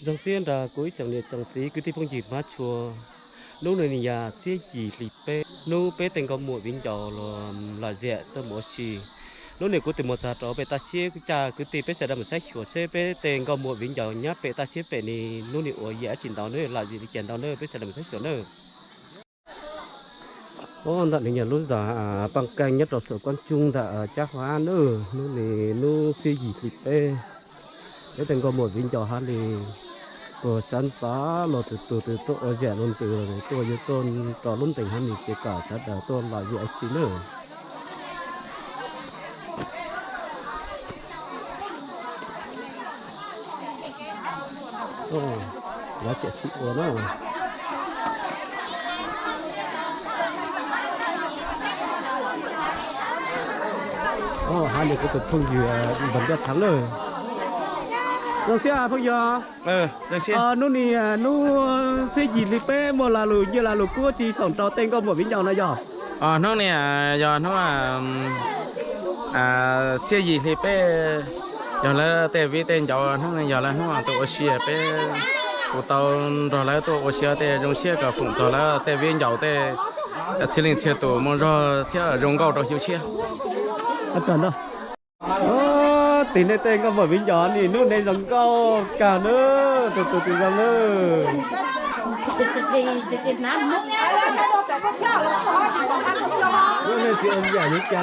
dòng xiên là cuối chẳng liệt chẳng tí cứ tiếp phong dịp mát chùa lúc này nhà xế gì lì pe nu pe tên có mùa vinh trò là dễ tôi mua xì lúc này cứ tìm một giờ đó pe ta xế cứ cha cứ tìm pe sẽ đâm một sách chùa xế pe tên có mùa vinh trò nhá pe ta xế pe này lúc này ở dễ chỉnh tàu nữa là gì thì chỉnh tàu nữa pe sẽ đâm một sách chùa nữa có tận nhà lúc giờ bằng canh nhất là sở quan trung đã chắc hóa nữa lúc này nu xế gì lì pe cái tên có mùa vinh trò hát thì của sáng phá là từ tôi ở rẻ luôn từ rồi tôi với tôn tỏ luôn tình hắn thì chỉ cả sát đã tôi là gì ấy xí nữa lá sẽ xịn quá nó hai người có tập trung gì vẫn rất thắng rồi rồi xe phong giờ rồi xe nu nì nu xe gì đi pe một là lù như là lù cua chỉ phòng trò tên có một viên dầu này giờ nó nè giờ nó xe gì thì pe giờ là tên vi tên giờ nó giờ là nó tụi xe pe tụi tàu rồi là tụi xe tên trong xe cả phụng giờ là tên viên dầu tên thì linh xe tụi mong cho theo rong cao trong siêu xe chuẩn đâu tính này tên có một viên dầu thì nu này rong cao cả nữa từ rong nữa chị nám nước nu này chị ông già nhất cả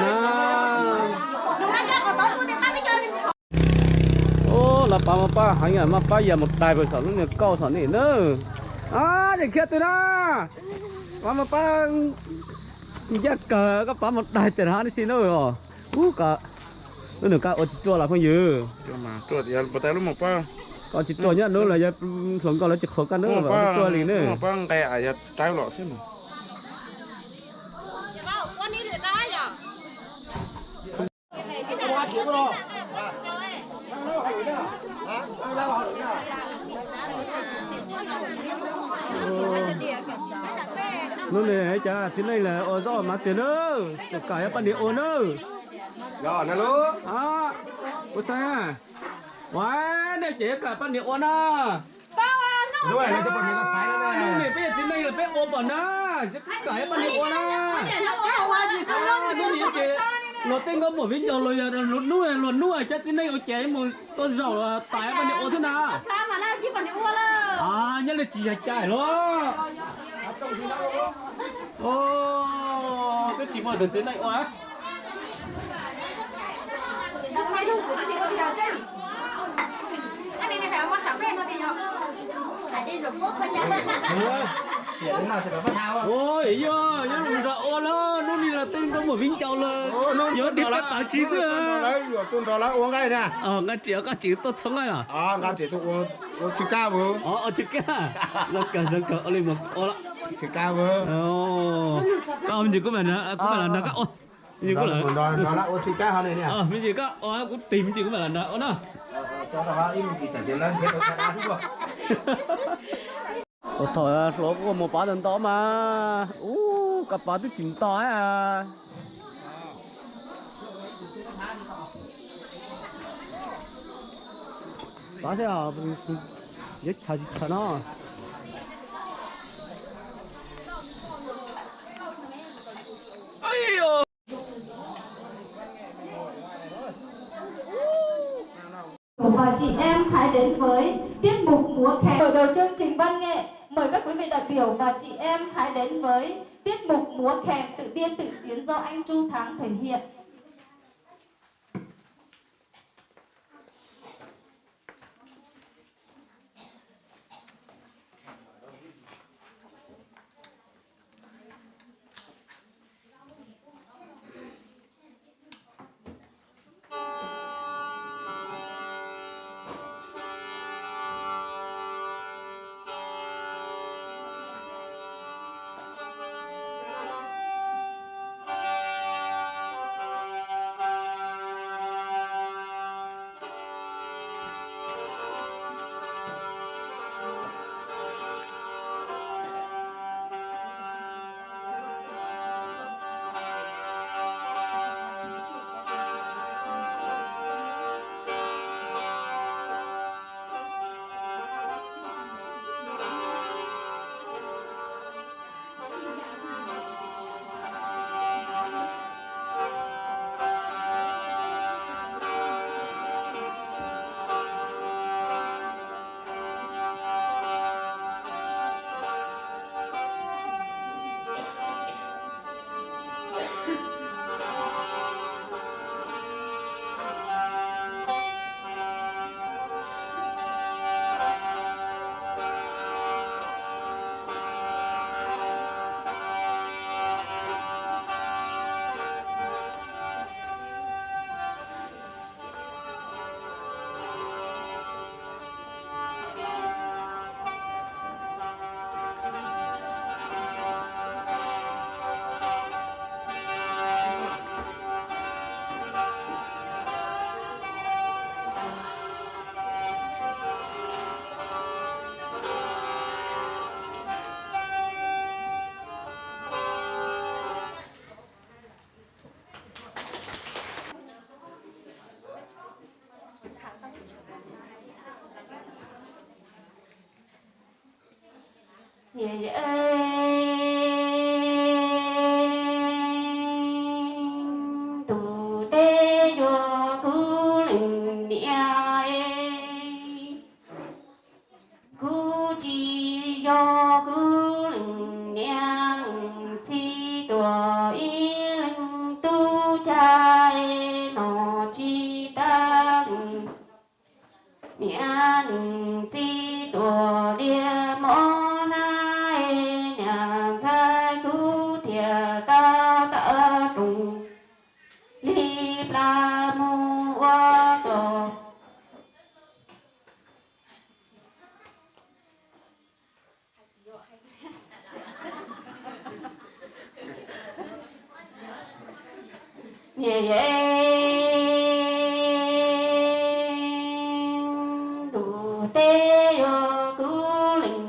nó là ba hai ngày mà ba giờ một đài vừa sẵn nó cao sẵn này nữa để kia tôi đó ba chắc cờ các một đài tiền hả đi xin nữa cả nó được cả ở chùa là không dư mà chùa thì bắt tay lúc một bao còn chỉ chùa nhá nữa là giờ xuống còn là chỉ khó khăn nữa mà chùa liền nữa một bao cái ai giờ trái lọ xem nó này cha trên đây là ở do mà tiền nữa cả ban địa ôn nữa rồi nè luôn có sao quá đây chỉ cả ban địa ôn à đúng rồi này cho bọn nó sái nữa này này bây giờ trên đây là phải ôm bẩn á cả ban địa ôn à nó gì chị nó tên có một viên dầu rồi luật nuôi chắc trên đây ở chế một con dầu tải ban địa ôn thế nào sao mà lại cái bản địa mua là nhất là chỉ chạy luôn cái chỉ một tuần này quá hay luôn của chị ơi giờ chứ anh đi phải mua sắm về nó thì nhở phải đi rửa bút thôi nhá ôi giờ nhớ là ô nó đi là tên có một viên châu là nhớ đi các bạn chỉ thôi đấy rồi tuần đó là uống cái nè ngay chỉ tốt sống ngay à ngay chỉ tôi uống chữ cao vừa chữ cao rất cả lên một ô lắm chữ cao vừa không gì có phải là nó các ô gì có là đó là uống chữ cao hơn này nè cái gì các cũng tìm gì có phải là nó nữa cho nó im thì chẳng tiền lên thế nó sẽ đá xuống thôi lỗ có một bả đần to mà các bả tôi chỉnh to à bả thế à nhất chả nó và chị em hãy đến với tiết mục múa khen. Mở đầu chương trình văn nghệ, mời các quý vị đại biểu và chị em hãy đến với tiết mục múa khen tự biên tự diễn do anh Chu Thắng thể hiện. tu tê yo cu linh địa cu chi yo cu linh địa chi tua y linh tu cha no chi ta mian chi tua địa mô lai nhà sai cu thiệt ta ta trùng li pla mu wa to ye tu te yo cu linh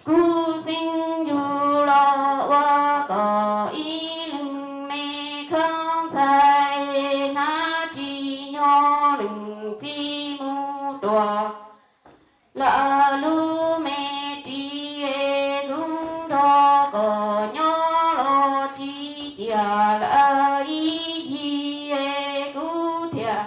cu sinh du lo wa có ý linh mê không sai na chi nho linh chi mu tòa la lu mê ti e gung đo có nho lo chi tia la ý hi e gu thia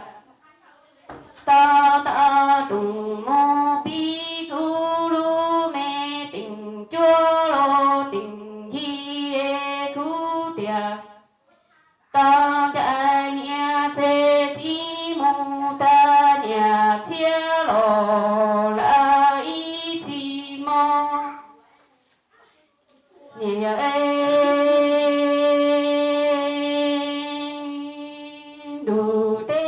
ta ta trùng mô bi gu lu mê tình chúa lo tình hi e gu tia ta cha nia che chi mô ta nia chia lo la ý chi mô nia du te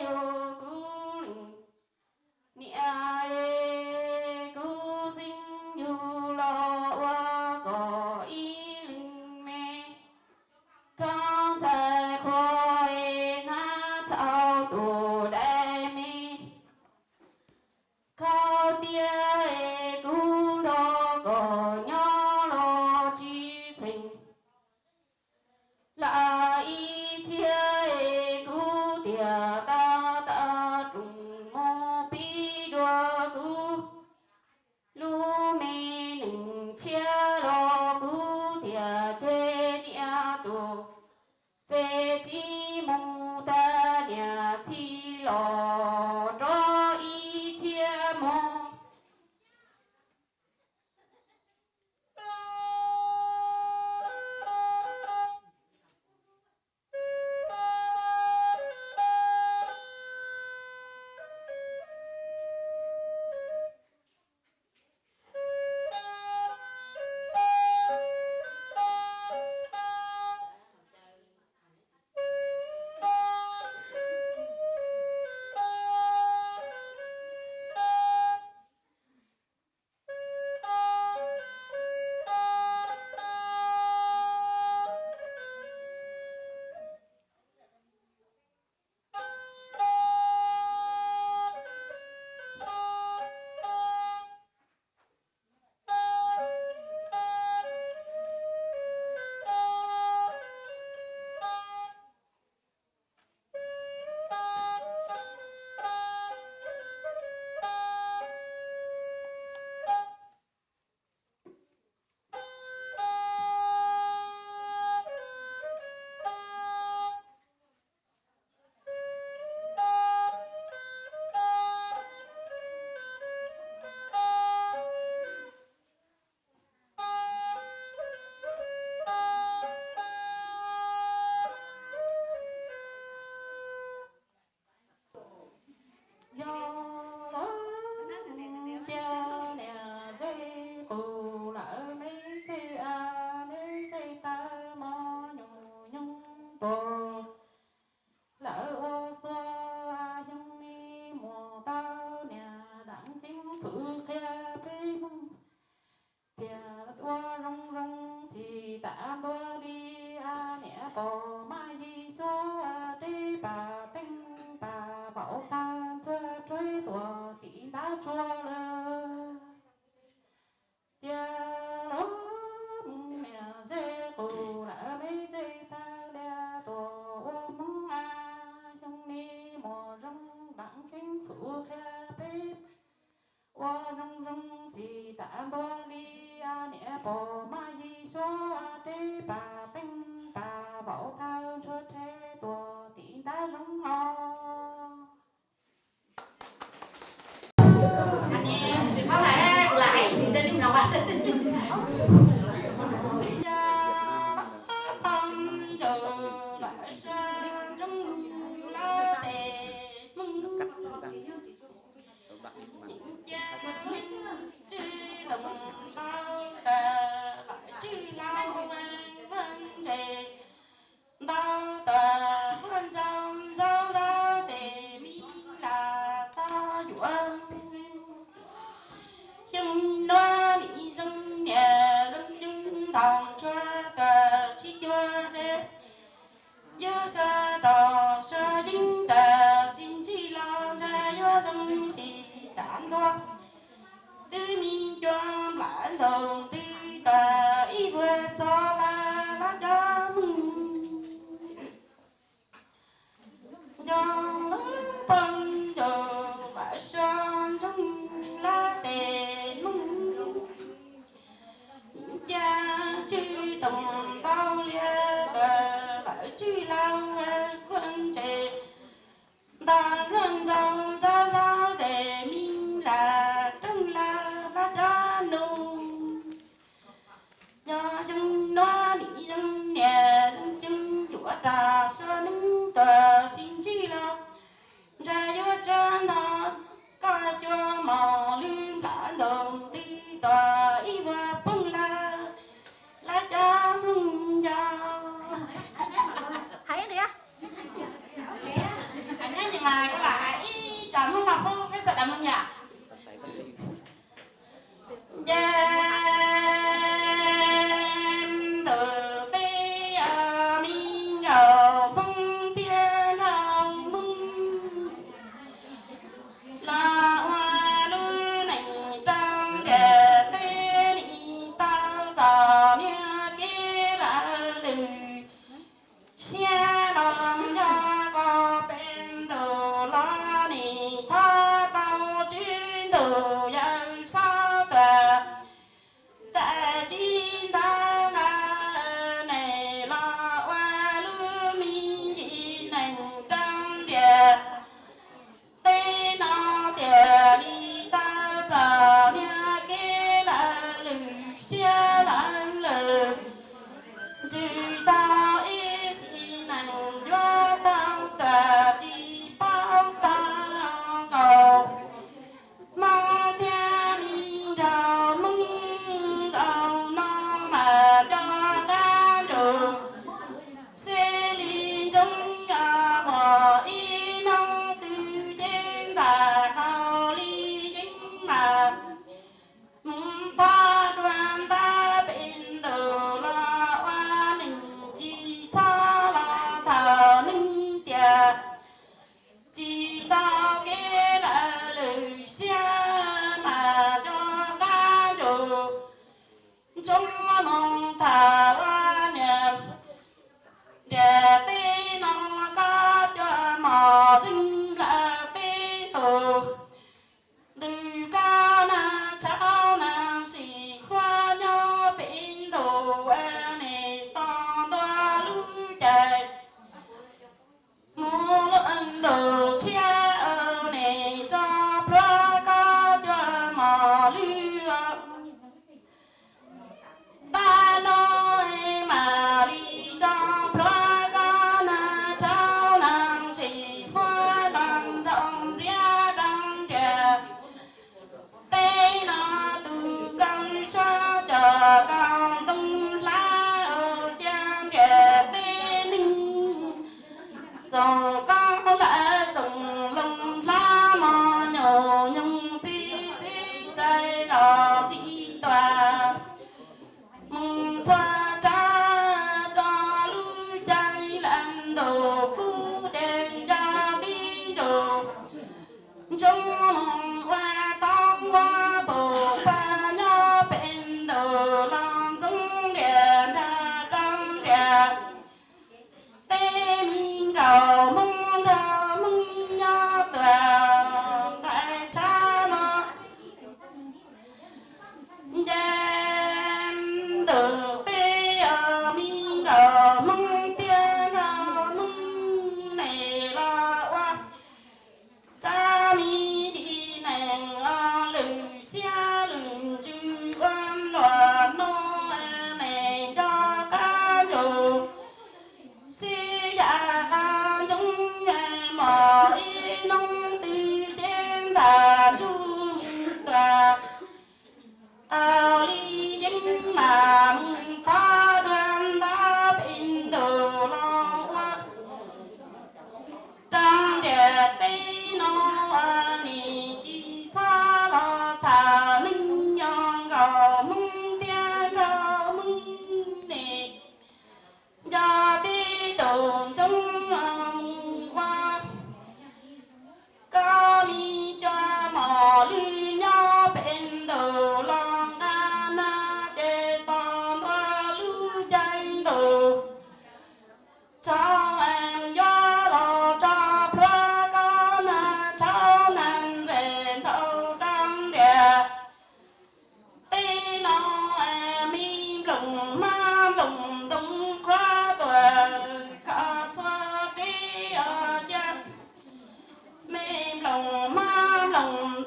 yo cu linh nia cu sinh du lo wa có ý linh mê không thể khôi na thao tù đại mi cao tia cũng đó có nhỏ lo chi tình là ý chia cú tia ta ta trùng mô bi đoa cú lu mê nừng chia lo cú tia chê nia tu chê chi mô ta nia chi lo cho ý chia mô 我中中是但多利亚涅波玛伊说的把灯把宝汤出太多滴答中哦。anh em chỉ có lại chỉ đến điểm nào ạ bao tờ quan trọng giao ra để mi là ta yuan chúng nó bị dân nhà lâm chúng thằng cho tờ si cho thế nhớ sa đò sa dính tờ xin chi lo ra nhớ dân si tản thôi tư mi cho bản đồng tư tờ ý quê cho là cho cho băng chờ bãi sơn trong lá tề mông cha chư tổng tao lia tờ bãi chư lao quân trẻ ta gần dòng giao giao để mi là trong la cha nô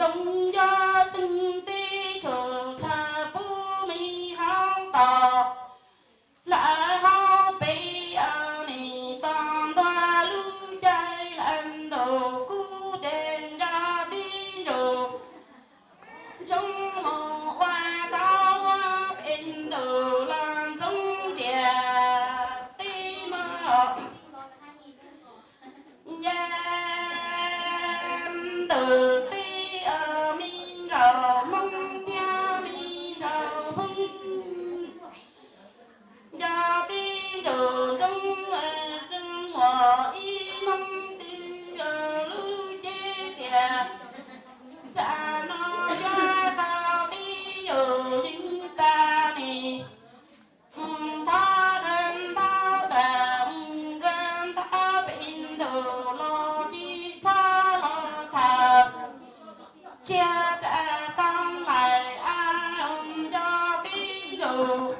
đông gia sinh ti chờ cha bố mi hao tò lại hao bị nì tòn toa lưu chạy lần đầu cú trên gia đi rồi trong một hoa tao bên đầu làm giống trẻ tim giam từ ti ở mình gạo mong theo mình gạo hung gia ti đồ trong rừng hoa y mong tư lưu chế trẻ cha nó ra cao đi ở những ta này ta đơn ta đàm đơn ta bên đầu lo chi cha lo thà cha cha tâm lại ông cho tí đồ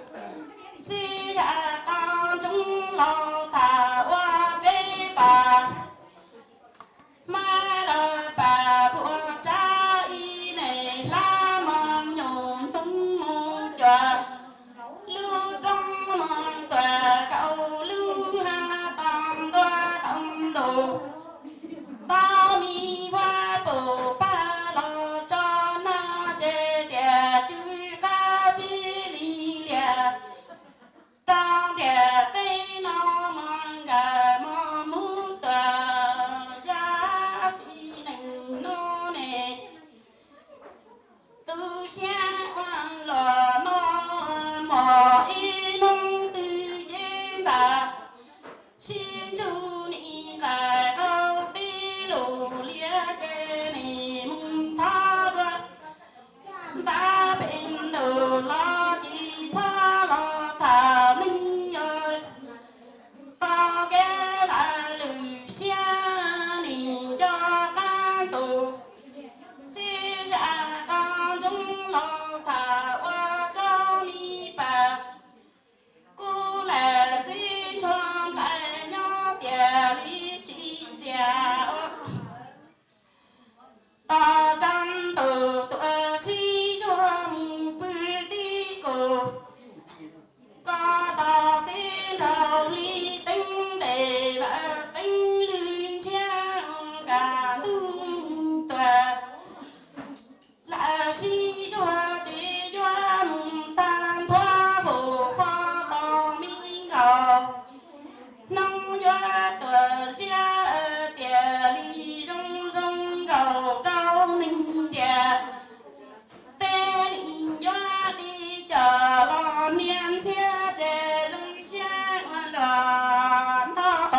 si cha tâm chúng lo thà qua đế bà mai là bà của cha y này la mòn nhổn chúng mong chờ lưu trong mong tòa cậu lưu ha tam toa tâm đồ tao mi hoa bồ ba lo cho na chê tiệt chữ ca chi li liệt trong tiệt tây nó mong cả mò mu tòa giá chi nành nô nè tu xa oan lò nó mò y nông tư dên bà xin chú ni là câu tí lù lia kê ni mung tha đoạt ta bên đầu lo chi cha lo thà minh ơi ta ghé lại lù xa ni cho ta chủ si ra ta chúng lo thà qua cho mi bà cô là gì cho lại nhỏ tiền lý chi gia ta trăm từ tuổi si cho mù bư đi cổ có ta chỉ đầu lý tính để và tính lương cha cả tung tòa là si cho chỉ cho mùng tam thoa phù pho tò mi gạo nông gia tờ gia tiền lý rong rong gạo trao ninh trẻ tên gia đi chờ lo niên xe trẻ rong xe đoàn đó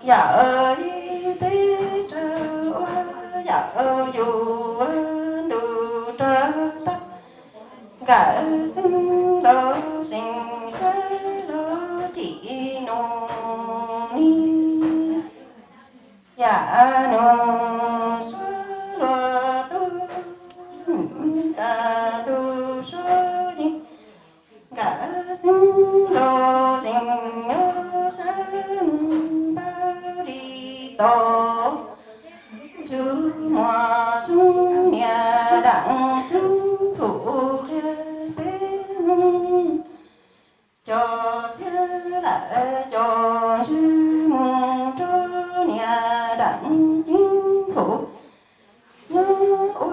dạ ơi thế trở dạ ơi dù tu trở tất cả sinh đó sinh sẽ đó chỉ nô ni dạ nô sơ lo tu cả tu sơ dinh cả sinh đó sinh nhớ sinh ba đi tổ chú hòa chúng nhà đặng chính phủ bên cho xe lại cho sư mù cho nhà đặng chính phủ nhớ ua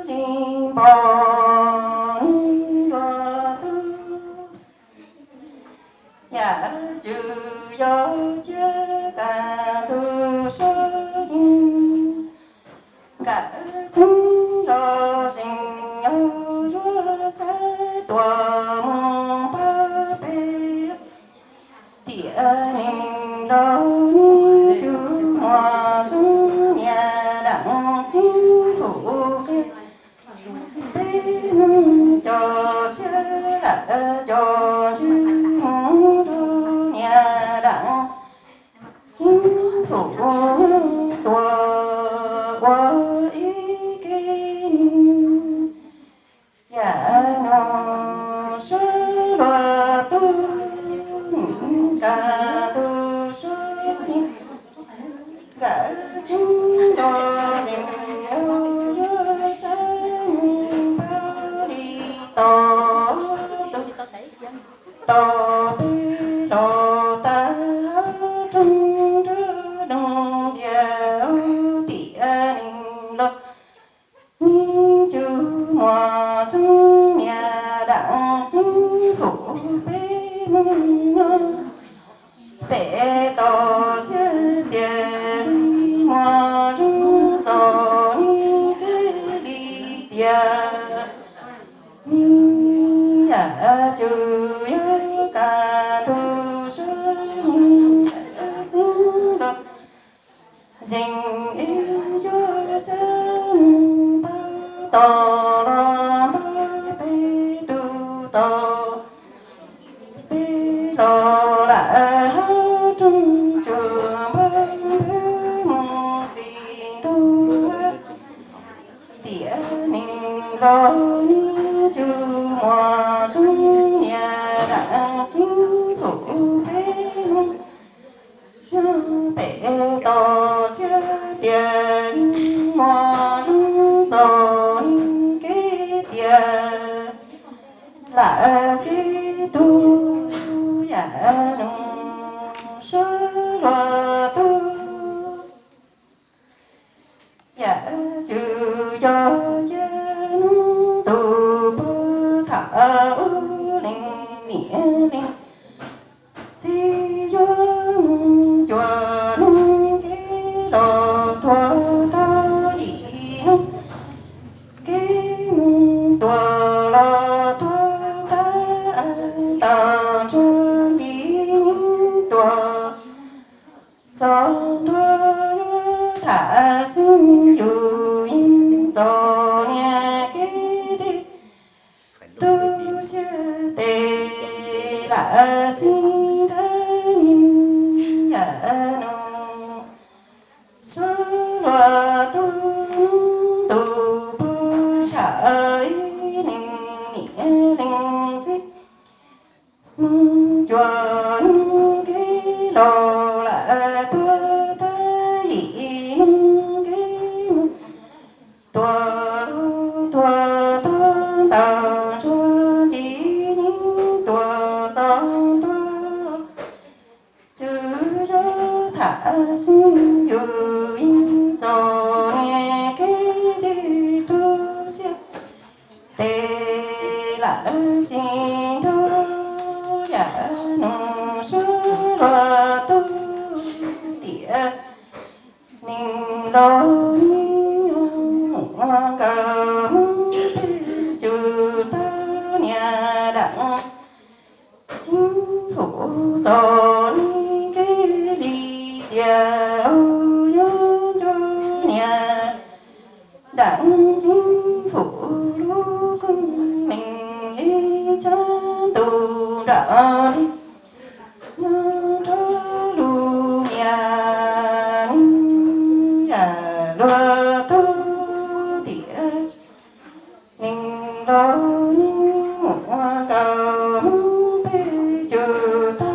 đi bọn đò tư dạ dù do chế cả tu số cho chữ du nhà đặng chính phủ tua qua ý kinh dạ nó sơ loa tu cả tu sơ cả sinh đo dình yêu dơ sân bao đi to to tê đồ ta trong rơ đông địa tía ninh lộc ni chư mò sung nhà đặng chính phủ bê mông ngon tệ to xe địa đi mò rung gió ni kê đi tía ni ya chư ya ca tu sung sinh độc dình yêu cho sân ba to lo ba bê tu to bê lo la trong chùa ba bê mong gì tu tía ninh lo ni chư mò sung nhà đặng chính phủ bê mong bể to xe tiền mò rung gió cái tiền là cái tu giả nông sơ loa tu giả trừ cho chân tu bơ thả linh nghĩa linh si dương chùa nung cái đồ thua ta dị nung cái mung tua lo thua ta ta cho dị tua gió thua thả sinh dù in gió nhà cái đi tu sẽ tê là sinh thân nhà nông số loa tu tu bơ thả linh nghĩa linh dích chùa nung cái lò là tua ta dị nung cái tua tua tua tao cho chỉ tua gió tua chữ cho thả sinh dù in gió nghe cái đi tu siết tê là xin tu giả nông sơ loa tu tía ninh lo ni hoa cờ chư ta nhà đặng chính phủ gió ni cái đi tía âu yo cho nhà đặng chính phủ lu công mình y cha tu đã đi nhớ thơ lu nhà ninh nhà loa tu tía ninh lo ninh hoa cầu bê chư ta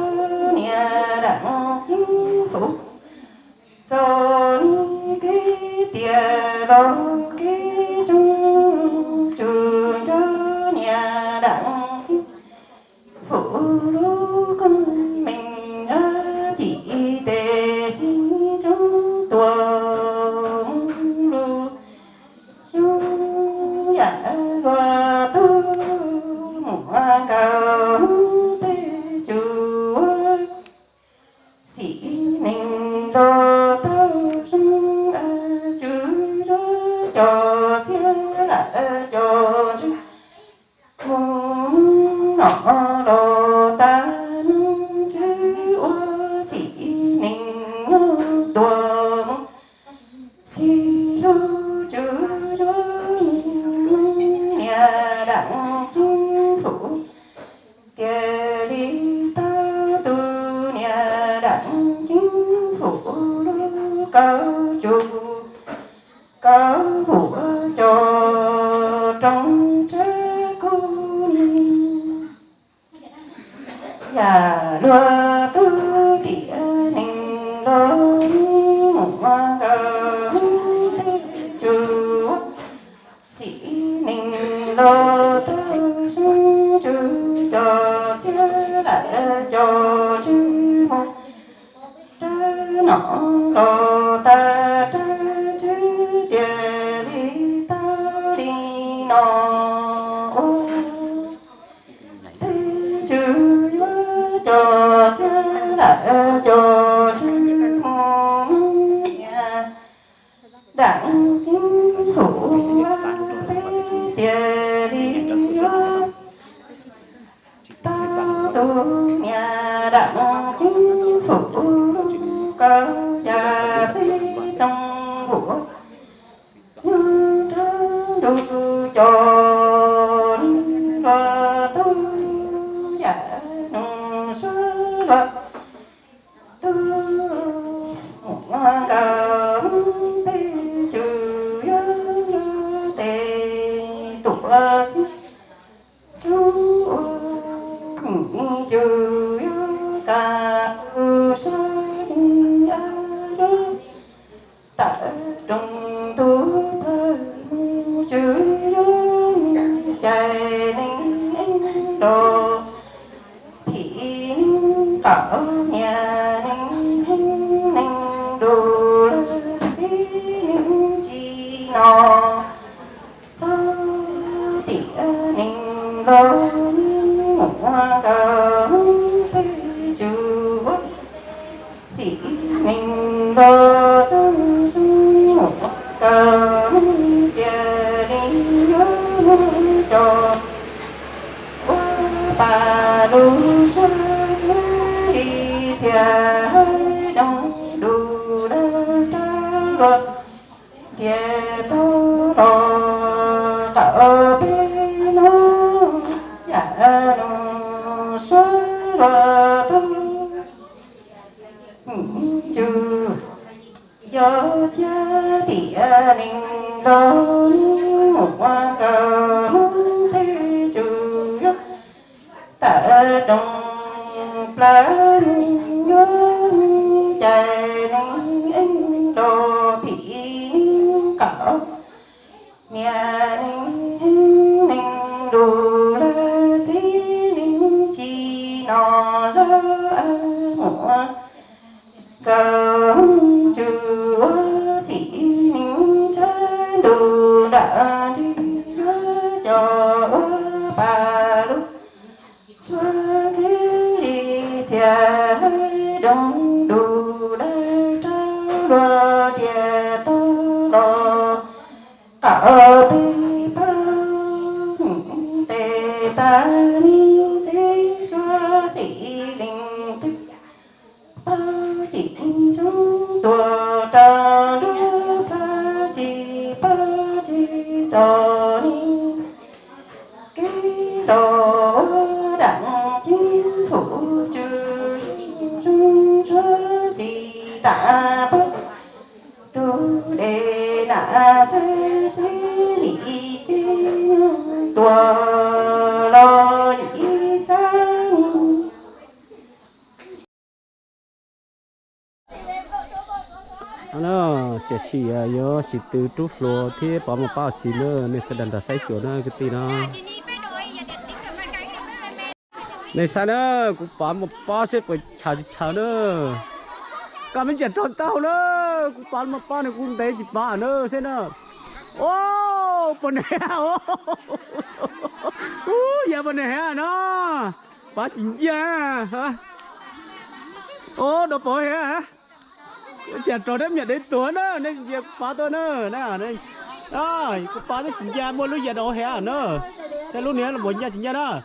nhà đặng chính phủ cho ni cái tía lo cái dung chư cho nhà đặng chính phủ lu công mình chỉ tề xin chúng tuồng lu chung giả loa tu mùa cầu bê chúa sĩ mình lo tao sung chữ cho xe là cho chứ muốn nọ lo ta nung chữ ô sĩ mình ngô tuồng si lu chữ cho nhà đặng chính phủ già lúa tư tỉa ninh lô mua cờ chú sĩ ninh lô tư chú cho xưa lại cho chữ một trơ nọ lô ta trơ chữ tiền đi ta đi nọ cho xưa đã cho chữ nhà đặng chính phủ bé tiền đi ta tu nhà đặng chính phủ cơ nhà xây tông của như trớ đủ cho đi ra tu giả nông sơ ra tu ngoan cả bê chữ như tê tụa xin chú chữ cả sơ dinh ta trong tu chữ chạy ninh đồ thị cỡ nhà ninh đồ là gì ninh chi nó sao tỉa ninh đồ hoa cờ bê chú sĩ ninh đồ sung sung một cờ bia đi nhớ cho bà đủ sơ đi chia hơi đông đủ đơ trơ rồi chia tô đồ cỡ bê nó giả nó sơ rồi tu chú do cha tỉa ninh đô ninh một hoa cờ bê chú ta trong lá nhớ chạy ninh anh đồ thị ninh cỡ nhà ninh ninh đồ là gì ninh chi nó ra mùa cờ chúa sĩ ninh chân đồ đã đi cho bà lúc xóa cái đi chia đông đủ đã trao đua chia tô lò cỡ bê bơ tê ta ni dê xóa sĩ linh thức bơ chỉ chúng tua trao đua bơ chỉ cho ni cái đồ đặng chính phủ chư chúa gì ta bất tu đề nã sê sê dị kinh tua lo dị giang nó sẽ xì yo xì từ trút lúa thì bỏ một bao xì nữa nên sẽ đần đà say chuột nữa cái tí nó này sao nữa cũng bỏ một bao sẽ phải chào nữa cả mình chặt tròn tao nữa cũng bỏ một bao này cũng để chỉ bỏ nữa xem nữa ô bên này giờ bên này nó bỏ chính ra hả ô đồ bồi hả chặt tròn đấy nhận đến tuổi nữa nên việc phá tôi nữa nè đây rồi cũng phá tới chính ra mua lúc giờ đồ hả nữa cái lúc này là bốn nhà chính ra đó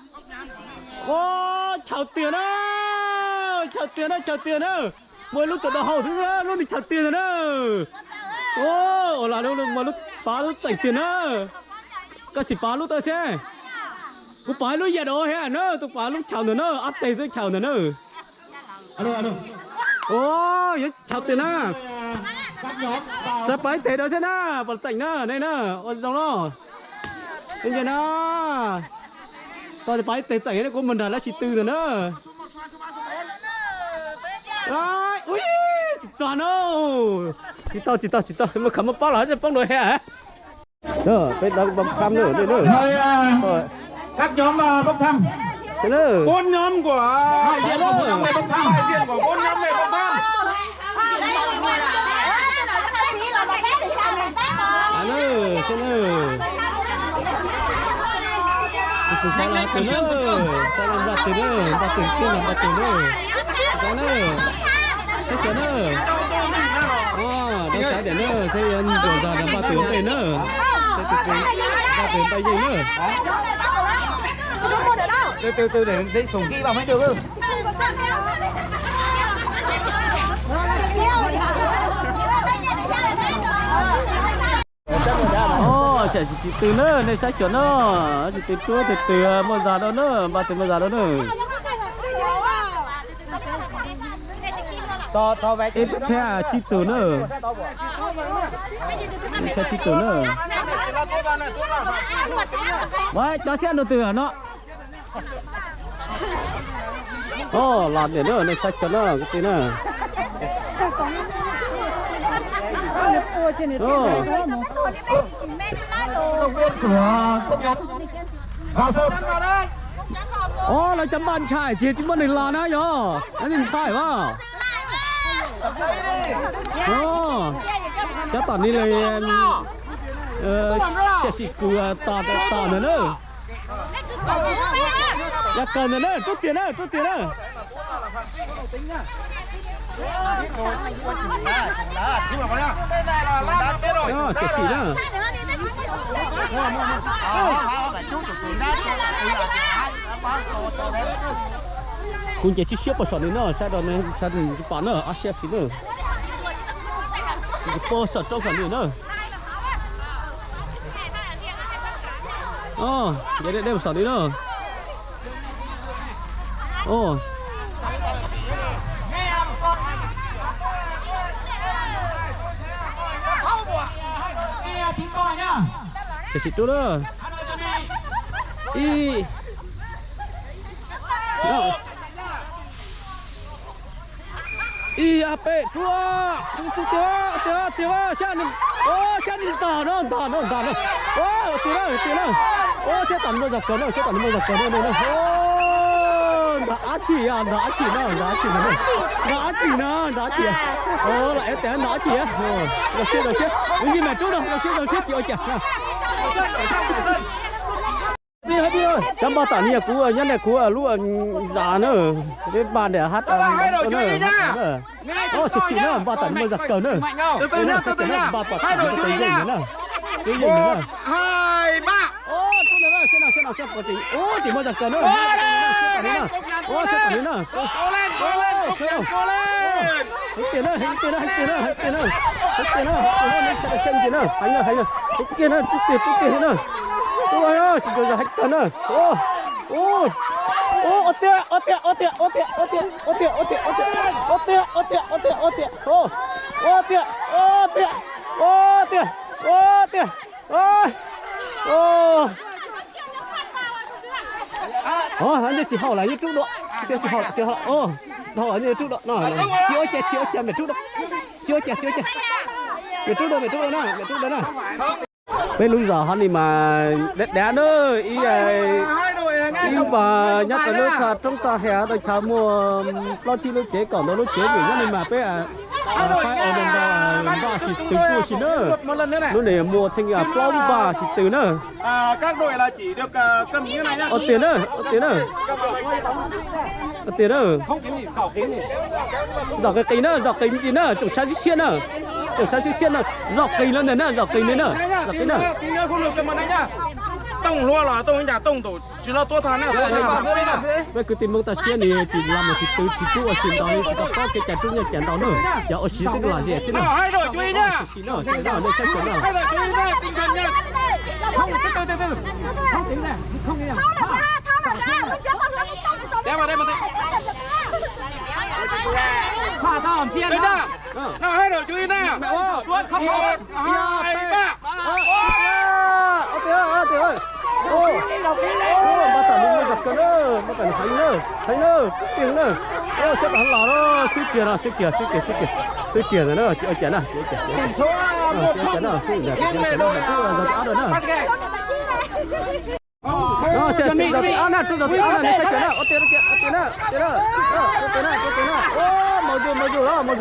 ô chào tiền đó chào tiền đó mua lúc tận đầu hậu thứ đó lúc đi chào tiền rồi đó ô là lúc mà lúc phá lúc dành tiền đó cái gì phá lúc tôi xem cũng phá lúc giờ đồ hả nữa tôi phá lúc chào nữa áp tay tôi chào nữa alo ô vậy chào tiền áจะไปเตะเดี๋ยวใช่ไหมบอลแต่งนะนี่นะโอ้ยตรงนั้นเป็นไงนะตอนจะไปเตะใส่เนี่ยกูมันได้แล้วฉีดตื่นเลยนะ Rồi, ui, tròn đâu. Chỉ tao, mà khám một bao là bông đồi hè. Nữa, bên đó bông thăm nữa, đây nữa. Rồi, các nhóm bốc thăm. thế nữa. 4 nhóm của hai diện bốc thăm, đại diện của 4 nhóm về bốc thăm. À nữa, thế nữa. Từ sáng là từ nữa, sáng là từ nữa, ba từ kia là ba từ nữa. Sáng nữa, thế sáng nữa. Đâu sáng để nữa, sẽ rồi giờ là ba từ đây nữa. Sẽ ba từ đây gì nữa. Từ để sủng kỹ vào mới được ư. Sẽ chỉ từ nữa này sẽ chuẩn nó chỉ từ một giờ đó nữa ba từ một giờ đó nữa em phải chỉ từ nữa phải chỉ từ nữa vậy cho xem được từ nó làm để nữa này sẽ chuẩn nó cái gì nữa là chấm bàn chải chỉ chấm bàn này là na yo anh nhìn chải vào chắc tận đi là sẽ chỉ cua tọt nữa chắc cần nữa chút tiền nữa sẽ xỉ nữaคุณจะเชื่อปอสอนนี่เนาะใช่ตอนนี้ใช่ตอนนี้ปานเนาะอาเชียสิเนาะปอสอนต้องกันนี่เนาะเดี๋ยวได้ปอสอนนี่เนาะจะสิตัวเนาะape tua xem xem tao nó sẽ tận bây giờ cỡ nó này đã chỉ lại té đã chỉ rồi chết nhưng mà chút đâu chết chịu chả đi ơi chăm bao tản nhiều cú nhân này cú lũ già nữa đến bàn để hát xịt nữa bao tản bao giặc cờ nữa từ từ nhá hai đội chú ý nhá 1, 2, 3 xem nào chỉ bao giặc cờ nữa cố lên tiền nữa xem tiền nữa hành nữa tiền nữa ôi ơi xin cho hết cân nữa anh ấy chỉ hậu lại như trước độ chỉ hậu hậu như trước độ nó chiếu chè mẹ trước độ chiếu chè mẹ trước độ nó bên lúc giờ hắn đi mà đẻ nữa ý và nhắc tới lúc trong xã hè tôi chào mua lo chi lúc chế còn lúc chế vì nên mà bé phải ở bên đó và chỉ từ cua chỉ nữa lúc này mua sinh plom và chỉ từ nữa các đội là chỉ được cầm như này nhá tiền nữa không kiếm gì sỏ kiếm gì dọc cái kính nữa dọc kính gì nữa chủ sáng xiên nữa dọc kính lên nữa dọc kính nữa không được cầm vào đây nhá tông lúa là tông nhà tông tổ chỉ là tua thán này vậy cứ tìm một ta xiên thì chỉ làm một chỉ tu ở trên đó thì ta có cái chả trung nhà chả đó nữa chả ở chỉ tức là gì chứ nào hai đội chú ý nhá chỉ nó đây sẽ chuẩn nào hai đội chú ý nhá tinh thần nhá không tính này không nghe đem vào đây mà pha tao làm chiên đó nào hai đội chú ý nào 1, 2, 3 ba tản đi giật cờ nữa bắt đầu hành nơ tiền nơ ô chắc là lò đó xí kia rồi nó ở chén à Tỷ số 1-0 nghiêng về đội Phan Ghẻ. nó sẽ giờ thì ăn nè tôi giờ thì ăn nè sẽ chén à tiền ô một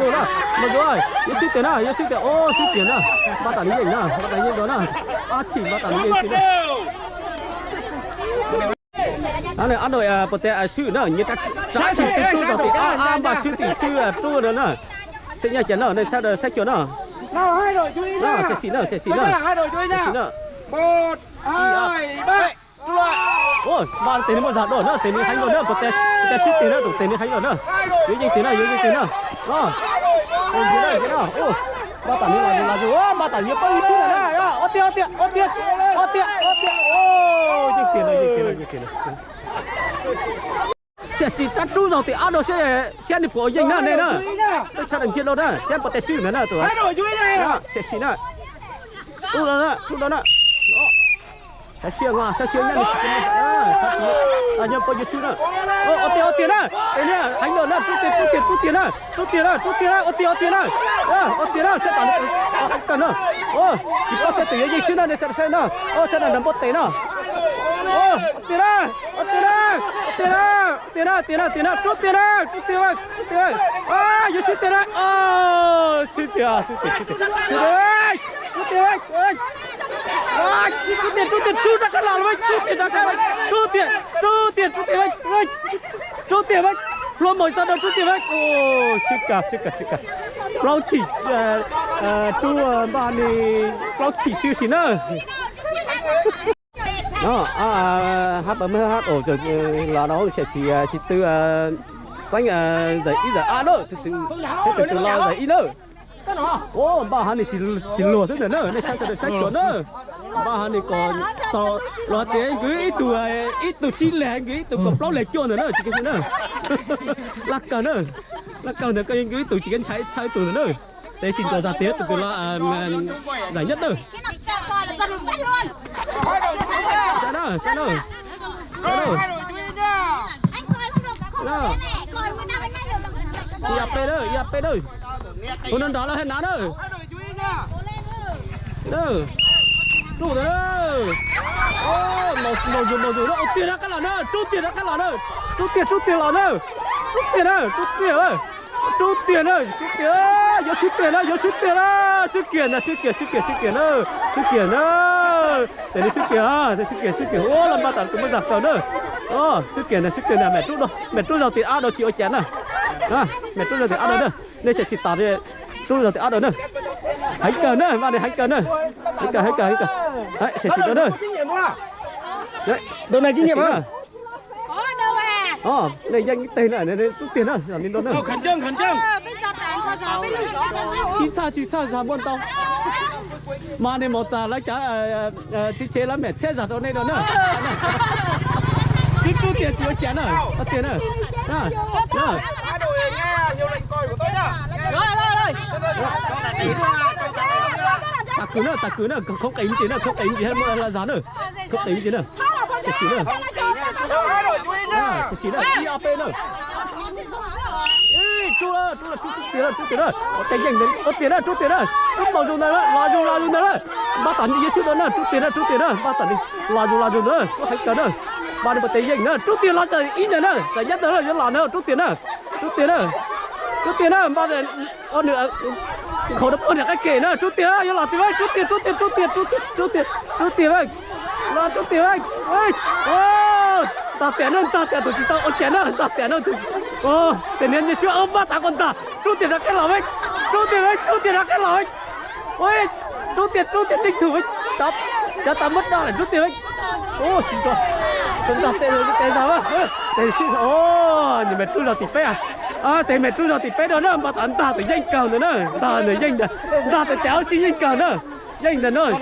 rồi yêu xí tiền ô xí tiền à bắt đầu đi đó nè chỉ bắt đầu đi xí anh này ăn rồi bột tẻ sư nữa như các sư thì tôi thì bà sư thì sư tôi nữa nè sẽ nhà chén nữa này sao được sách chỗ nữa Nào hai đội chú ý nha. sẽ xí nữa Hai đội chú ý nha. 1, 2, 3. ôi ba tiền một giạt rồi nữa tiền hành rồi nữa bột tẻ sư tiền nữa đủ tiền hành rồi nữa dưới tiền nữa đó tiền nữa ô ba tản như là dù ba tản như bao nhiêu sư này nè ô tiền ô tiền này sẽ chỉ chặt trú rồi thì ăn đồ sẽ đi bộ dinh nữa này nữa tôi sẽ đánh chiến đâu đó sẽ bật tay sư nữa tuổi Hai đội chú ý nha. sẽ xí nữa tu đó nữa sẽ xiên nha nhớ bao nhiêu sư nữa ô tiền nữa tiền nữa hành rồi nữa tu tiền nữa ô tiền nữa sẽ tản cần nữa ô chỉ có sẽ tự dinh sư nữa này sẽ nữa ô sẽ là nắm bot tiền nữa ô tiền à yêu tiền nữa xin tiền chú đã cắt làm với chú tiền luôn mỗi tao đâu chú tiền với ô chích cả lâu chỉ chú bà này lâu chỉ siêu xí nữa nó hát ổ rồi là nó sẽ chỉ từ danh giải ý giải nữa từ lo giải ý nữa ô bà hắn này xin lùa thế nữa này sao được sách chuẩn nữa bà hắn này còn so lo tiền cứ ít tụ chi lẻ cứ tụ cọp lâu lẻ chôn nữa chỉ cái nữa lắc cờ nữa cái cứ tụ chỉ cái trái tụ nữa đây xin cho ra tiếng tụ lo giải nhất nữa sao nữa Hai đội chú ý nha. Iap đây hôm nay đó là hết ná đâu Hai đội chú ý nha. đâu đủ rồi đâu ô màu dù đó tiền ra cái là nữa chút tiền là nữa chút tiền vô chút tiền đó sức kiện tiền ô làm ba tặng cũng mới giặt tao nữa ô sức kiện này mẹ trút rồi tiền ăn đâu chịu chén à mẹ trút rồi tiền ăn nữa nên sẽ chỉ tao đi trút rồi tiền ăn nữa hành cờ nữa ba này hành cờ đấy sẽ chỉ đó nữa đấy Đội này kinh nghiệm không? Có đâu à. Này danh cái tên này này chút tiền nữa làm đến đó nữa Khẩn trương. Bên cho tàn cho gió bên lưỡi gió. Chỉ sao buôn tao mà này một tà lấy cả thì chế là mẹ xe giặt ở đây đó nữa chút tiền chỉ có chén rồi có tiền rồi Hai đội nghe nhiều lệnh còi của tôi nhá. Rồi. ta cứ nữa không tính gì hết là giá nữa không tính gì nữa sẽ chỉ nữa Hai đội chú ý nha. sẽ chỉ nữa IAP nữa chú tiền đó có tiền nhanh đến có tiền đó chút bao nhiêu nữa là dùng nữa ba tấn gì chút nữa chút tiền đó ba tấn đi là dùng nữa có hay cả nữa ba đi một tiền nhanh nữa chút tiền là trời ít nữa trời nhất nữa là nữa chút tiền nữa ba này con nữa khẩu đập con này cái kể nữa chút tiền yêu là tiền ơi chút tiền ơi là chút tiền ơi ô ta tiền tụi chị tao chén nữa ta tiền nữa ô tiền nhân như chưa ôm ba ta con ta chút tiền ra cái lò ấy chút tiền ra cái lò ấy ôi chút tiền tranh thủ ấy cho ta mất đâu để chút tiền ấy ô xin cho chúng ta tiền sao á tiền xin ô nhưng mà chút giờ tịt bé tiền mẹ chút giờ tịt bé đó nữa mà ta tự danh cờ nữa ta nữa danh ta tự kéo chính danh cờ nữa danh là nơi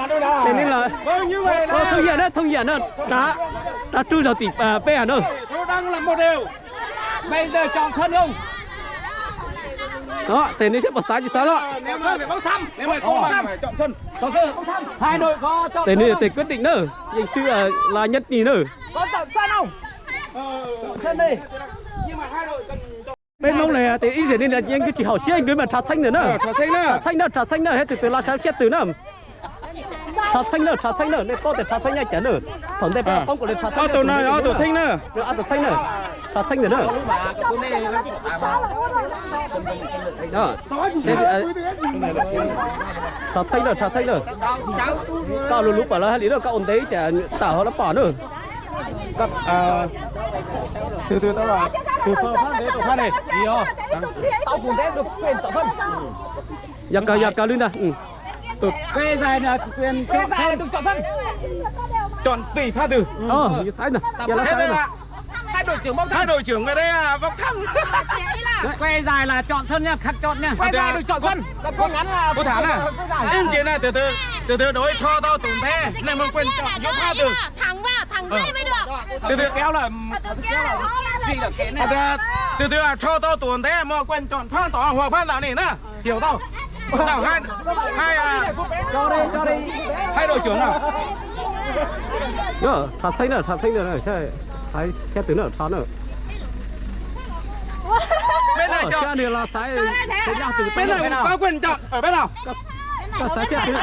nên là Như vậy là thông nhận nữa đã chút giờ tịt bé nữa số đang là 1-1. Bây giờ chọn sân không? đó tiền đi sẽ bỏ sai chứ sao đó Nếu mà phải bốc thăm, nếu mà công bằng phải chọn sân. Hai đội có chọn tiền đi tiền quyết định nữa danh sư là nhất nhì nữa có chọn sân không? Chân đi. Nhưng mà hai đội cần Bên nông này thì ý gì nên là những cái chỉ hậu chia người mà trà xanh nữa nè. Trà xanh nữa hết từ là sao chết từ nữa. Trà xanh nữa nên có thể trà xanh nhá chả nữa. Thằng đây bao bóng của lên trà xanh. Tụi này tụi xanh nữa. Tụi xanh nữa. Trà xanh nữa nữa. Đó. Trà xanh nữa. Cao lù lúp bảo là hai lý đâu cao ổn đấy chả tảo nó bỏ nữa. Các từ tao là từ phát này gì đó. Tao cũng đấy được quyền chọn phân. Dạ cả lên đây. Quê dài là quyền chọn phân được chọn phân. Chọn tỷ pha từ. Sai nè. hai đội trưởng về đây bốc thăm. Quê dài là chọn sân nha, khắc chọn nha. Quê dài được chọn sân. Còn ngắn là Cô Thản à, em chỉ này từ từ đối cho tao tổn thế này mà quên chọn giúp pha từ. Thẳng dây mới được. Từ từ kéo là Gì là cái này. từ từ cho tao tổn thế mà quên chọn pha tỏ hoặc pha nào này nữa, hiểu tao. Nào hai cho đi. hai đội trưởng nào. Đó, trà xanh nữa này, xe từ nữa, trà nữa. Bên này chọn. Xe này là sai. Bên này có quyền chọn ở bên nào? Có sai xe từ nữa.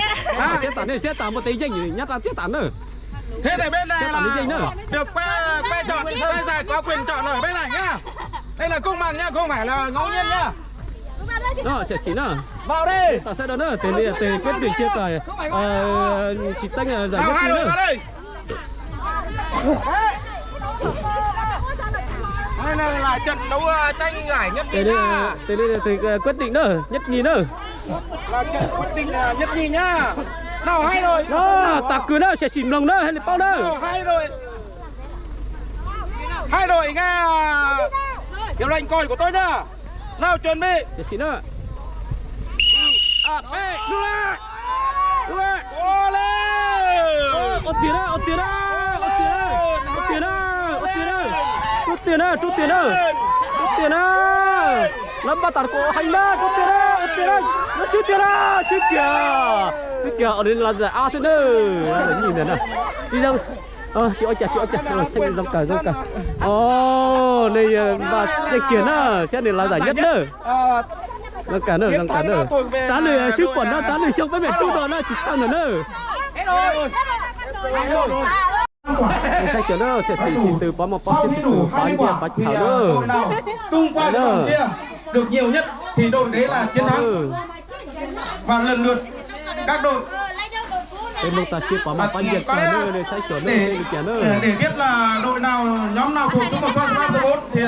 Xe tản một tí nhanh nhát là xe tản nữa. Thế thì bên này là được que chọn, que dài có quyền chọn ở bên này nhá. Đây là công bằng nhá, không phải là ngẫu nhiên nhá. Đó, sẽ xín à. Vào đi. Ta sẽ đó nữa, tiền quyết định chia cài. Chỉ tranh là giải nhất nữa. Đây là trận đấu tranh giải nhất nhì nhá. Thì quyết định nữa, nhất nhì nữa. Là trận quyết định nhất nhì nhá. Nào hai đội. Đó, tạc cứ nữa, sẽ xỉn lòng nữa, hay là bao nữa. Hai đội nghe hiệu lệnh còi của tôi nhá. Nào chuẩn bị. Sẽ xỉn nữa. Đu lại. Ô lên. Ốt tiền á. Lắm ba tạt cổ hành đó, ốt tiền á. Nó chút tiền á, chút kìa. Ở đây là giải A thế nữa. Là nhìn này nè. Đi đâu? Chị ơi chà. Xem dòng cả. Này bà chạy kiến á, xe này là giải nhất nữa. Dòng cả nữa. Tán này sức quẩn đó, tán này trong với mẹ tu đó nó chỉ sang nữa. Xe kiểu đó sẽ xì từ bó một bó sẽ từ bánh kia bánh thảo nữa. Tung qua cái vòng kia được nhiều nhất thì đội đấy là chiến thắng. Và lần lượt các đội bên một ta chia bó một bánh kia nữa để sẽ kiểu nữa để biết là đội nào nhóm nào thuộc số 1 số 4 thì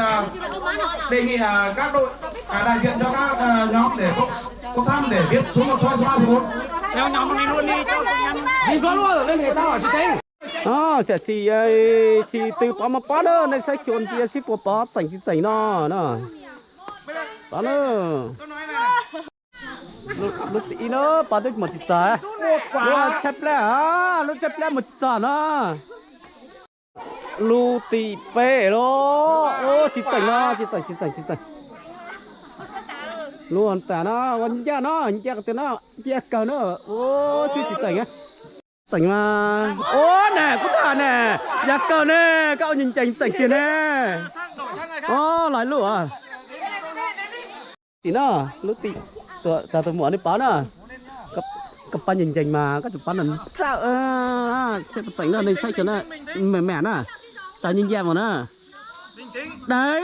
đề nghị các đội đại diện cho các nhóm để có thăm để biết số 1 số 3 số 4. theo nhóm này luôn đi cho nhanh. đi có luôn lên người ta hỏi chị tính. Sẽ xì từ bó một bó nữa nên sẽ chuẩn chia xí của bó chảnh nó đó nữa lúc tí nữa bó được một chích trà lúc chép lẽ một chích trà nó lu tì bê đó chích chảnh luôn ta nó còn cha nó cha cờ nó chích chảnh á chảnh mà nè cũng thà nè giặc cờ nè cậu nhìn chảnh kia nè lại lụa à tí nó lúc tí tôi muốn đi bán à cấp pan nhìn chảnh mà các chụp pan là sao sẽ chảnh nó này sai cho nó mẹ nè sao nhìn dèm mà nè đấy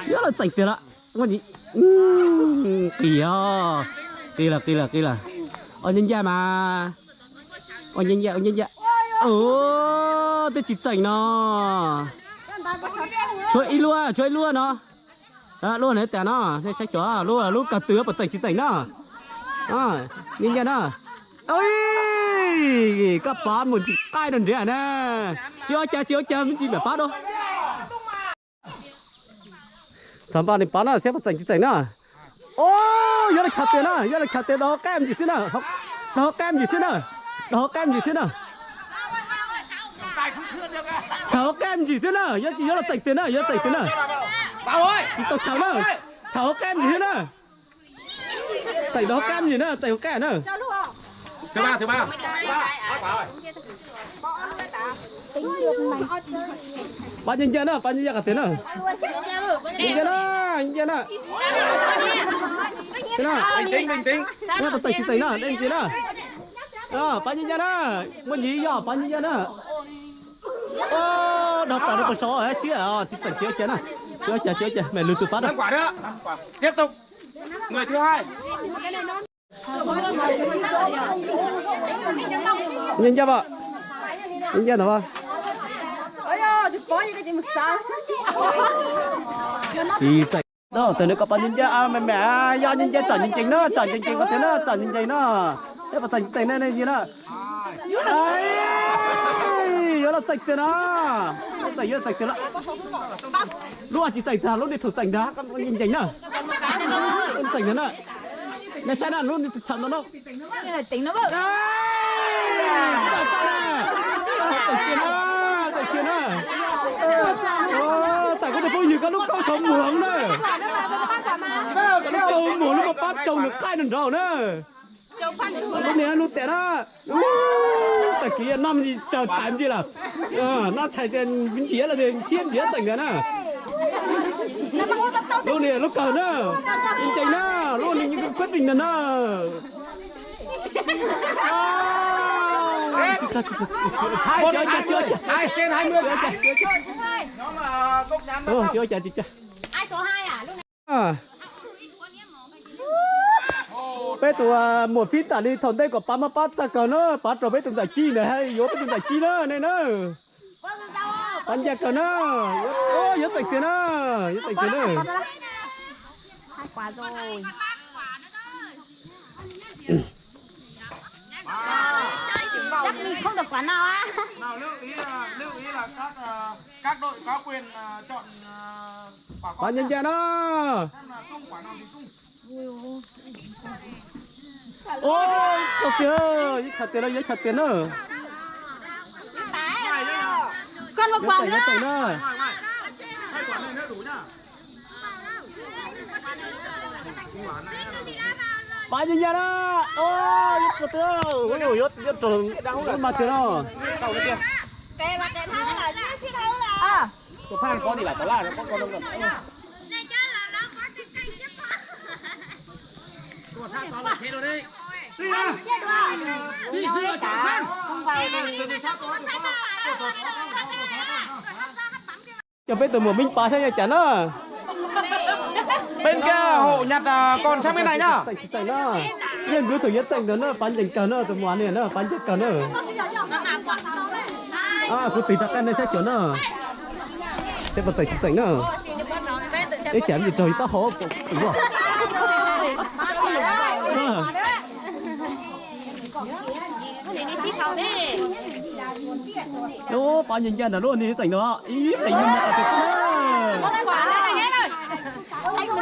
rất là chảnh tiền ạ con gì kỳ là nhìn ra mà nhìn ra tôi chỉ chảnh nó chơi luôn nó luôn đấy nó thế sẽ cho luôn cả tứa bật chỉ chảnh nó nhìn ra nó ơi các bạn muốn chỉ tay đần đấy nè chiếu cha mình chỉ phải phát đâu sản phẩm này bán là sẽ bật chỉ chảnh nó giờ là khát tiền đó kem gì thế nào đó kem gì thế nào khảo kem gì thế nào giờ là chảnh tiền nào Bảo ơi thì tao khảo kem gì thế nào chảnh đó kem gì nữa chảnh kem nữa thứ ba bao nhiêu nữa cả tiền nữa nhìn nữa thế nào bình tĩnh nó có chạy nữa lên gì nữa bao nhiêu nữa muốn gì giờ bao nhiêu nữa đọc tao nó có số hết chứ chỉ cần chữa này chữa mày lừa từ phát đó quả nữa tiếp tục người thứ hai nhìn chưa vợ nhìn chưa nào thì chạy đó từ nó có bao nhiêu chưa mẹ do nhìn chưa chọn chính nó chọn chính có thế nó chọn chính nó thế mà chạy này gì nữa đấy nó là chạy tiền á chạy tiền á lúc chỉ chạy thà lúc đi thử chạy đá con nhìn chính nữa con chạy nữa này sai đàn luôn đi thằng nó đâu Tính nó vợ. Tại kia tại có thể bao nhiêu các lúc câu sống muống đấy cái lúc câu muống lúc mà bắt trồng được khai đừng đâu nữa lúc này lúc tệ đó tại kia năm gì chờ chán gì là nó chạy tiền vĩnh chí là tiền xiên gì thành nữa nè lúc này lúc cờ nữa in chạy nữa lúc này những quyết định nữa hai trên 20 chưa Ai số 2 à? Lúc này. bây giờ một phít tả đi thôn đây có ba bát ra cờ nữa bát rồi bây giờ giải chi này hay yếu bây giờ giải chi nữa này nữa bắn ra cờ nữa yếu giải tiền nữa yếu giải tiền nữa 2 quả rồi. Chắc mình không được quả nào á. nào lưu ý là các đội có quyền chọn quả bắn nhân ra đó tung quả nào thì tung ôi thật tiền nữa thật tiền nữa Con một quả nữa. chạy nữa hai quả này nữa đủ nhá bắn nhân ra đó ôi thật tiền ôi yếu trồng mà tiền đâu đâu cái kia Kè là kè thâu là xí thâu là. tôi phan có gì là có là nó có đông rồi cho biết từ mùa minh pa thế chả nó bên kia hộ nhặt còn sang bên này nhá chạy nó nhưng cứ thử nhất chạy nó bắn chỉnh cờ nó từ mùa này nó bắn chỉnh cờ nó cứ tùy tất cả này sẽ chuyển nó thế mà chạy nó để chém gì trời tao hổ đúng không đó bao nhiêu tiền là luôn đi chạy nó ý tình nhưng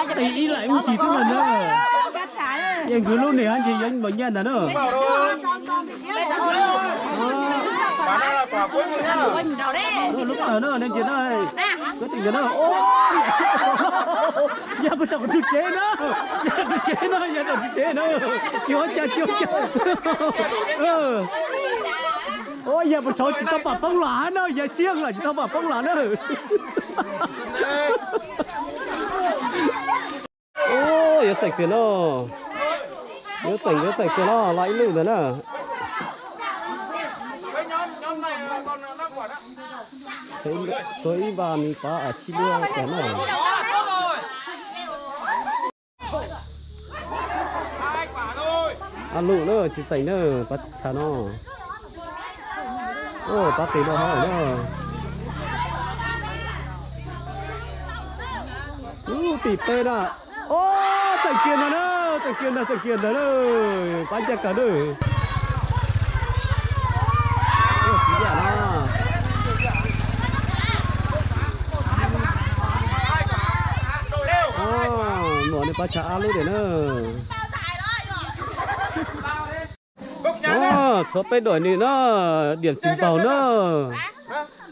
mà ý lại cũng chỉ thứ lần nữa nhưng cứ lúc này anh chị anh bệnh nhân là nữa quả đây là quả cuối cùng nhá lúc tờ nữa nên chị ơi có tình nữa ôi giờ bây giờ còn chụp chế nữa giờ còn chụp chế nữa chưa ôi giờ một số chỉ tao bảo bông lá nữa giờ siêng là chỉ tao bảo bông lá nữa ôi giờ sạch tiền nó nhớ sạch tiền nó lại lử nữa nè nhóm này còn 5 quả đó tôi vào mình có ở chi đưa cái này hai quả thôi lụ nữa chỉ sạch nữa bắt chả nó bắt tiền nó hỏi nữa tỷ pê đó chạy kiên rồi đó chạy kiên rồi đó bán chặt cả đời mỏ này bán chả luôn để nữa số pe đổi này nó điểm xin tàu nữa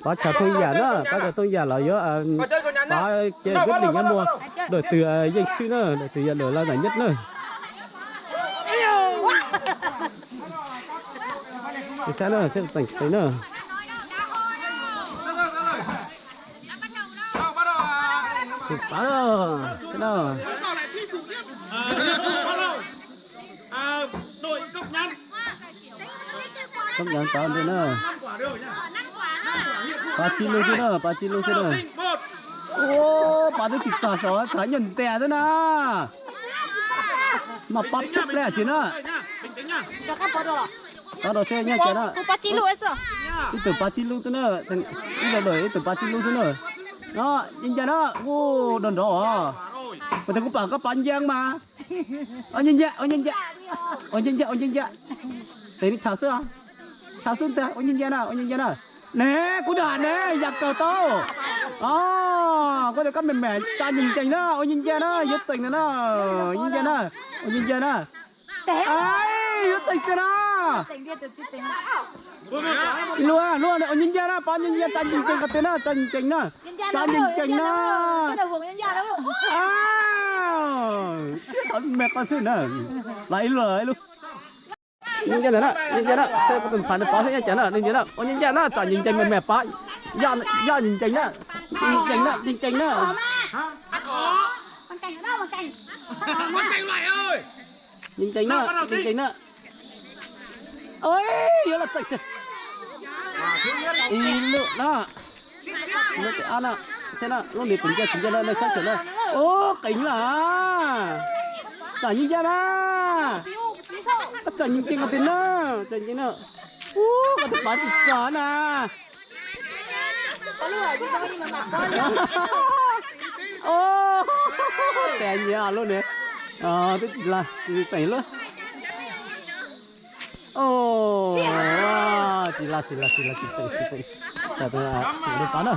bán chả thôi giả nữa bán chả thôi giả là nhớ bán chơi quyết định em mua đổi từ danh sư nữa đổi từ đổi là giải nhất nữa thì sẽ nữa sẽ dành tới nữa bắt đầu thế nào đội cốc nhăn không nhận tao thế nữa ba chi luôn thế nữa ba chi luôn thế nữa ô ba đứa thịt xào xào chả nhận tè thế nào mà bắp chút lẹ chứ nữa tao đồ xe nha chả đó ba chi luôn sao đi từ ba chi luôn thế nữa đi là đợi từ ba chi luôn thế nữa đó nhìn chả đó ô đòn đỏ à mà thằng cũng bảo có bán giang mà nhìn chả nhìn chả tới đi chào xưa chào xuân ta nhìn chả nào nè cú đàn nè giặt cờ tao có được các mẹ mẹ cha nhìn chành đó nhìn chả đó giật tình đó nhìn chả đó ai giật tình đó luôn nhìn chả đó bán nhìn chả cha nhìn chành cái tên đó cha nhìn chành đó mẹ con xin nữa lấy luôn nhìn chả đó sẽ có từng phản ứng thế chả đó nhìn chả đó nhìn chả đó cha nhìn chành mẹ phá do nhìn chành đó nhìn chành đó nhìn chành đó ôi yếu là sạch ý lượng đó nó cái ăn à xem nào lúc này tính ra đây sạch rồi đây ô kính là chả nhìn ra đó chả nhìn chành cái tên đó chả nhìn đó có thể bán thịt giò nè ô tè nhà luôn nè tức là chảy luôn ô chỉ là chả tôi là đi bán rồi